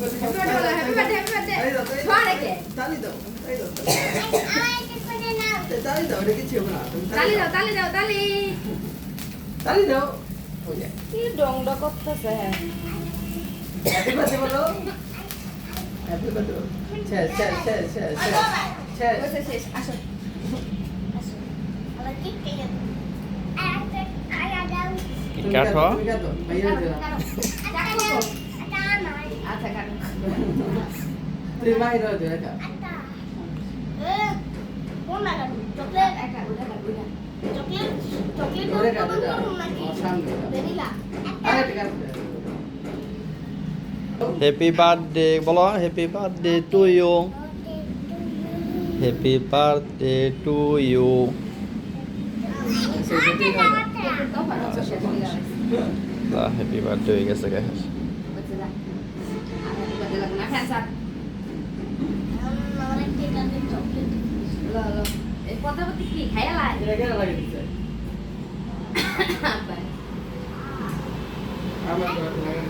happy birthday ছড়া কে তালি দাও তালি দাও এটা কিছু হবে না তালি দাও তালি দাও তালি তালি দাও ওই যে কি ডংডা করতেছে হ্যাপি বার্থডে বলো হ্যাপি বার্থডে শেষ শেষ শেষ শেষ শেষ বসে শেষ আসো কি কাটো তুমি কাটো ভাইয়া দাও আচ্ছা কাটো তুই মাইরা দে এটা একটা ওটা কাটো ধরে কাটো এটা সামনে আরে কাটো হ্যাপি বার্থডে বলো happy birthday to you happy birthday to you happy birthday হয়ে গেছে গাইস এটা কেন লাগে দিতে আমার তো লাগে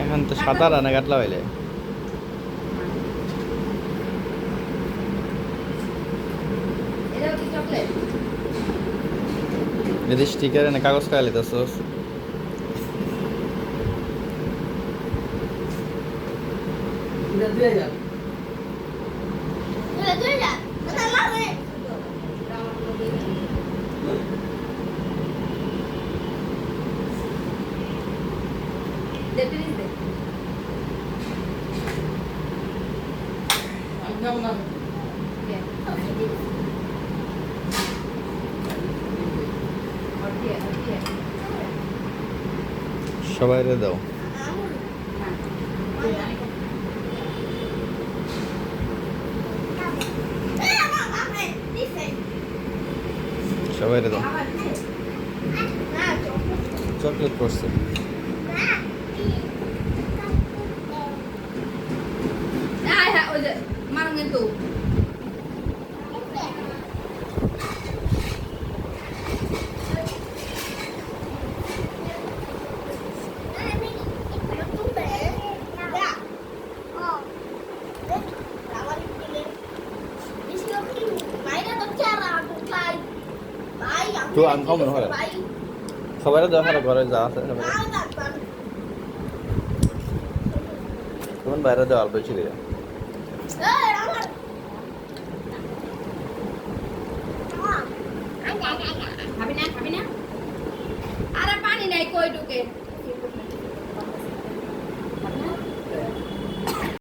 এখন তো সাদা রান্না কাটলা হইলে যদি স্টিকার এনে কাগজ খাই লিতেছস এটা দিয়ে যা না না সবাই রে দাও সবাই রে দাও চকলেট করছে মারুন কিন্তু তুই আনকমন হয় সবাই দাও হারা ঘরে যা আছে সবাই তোমার বাইরে দাও অল্প ছিল খাবি না আরে পানি নাই কই ঢুকে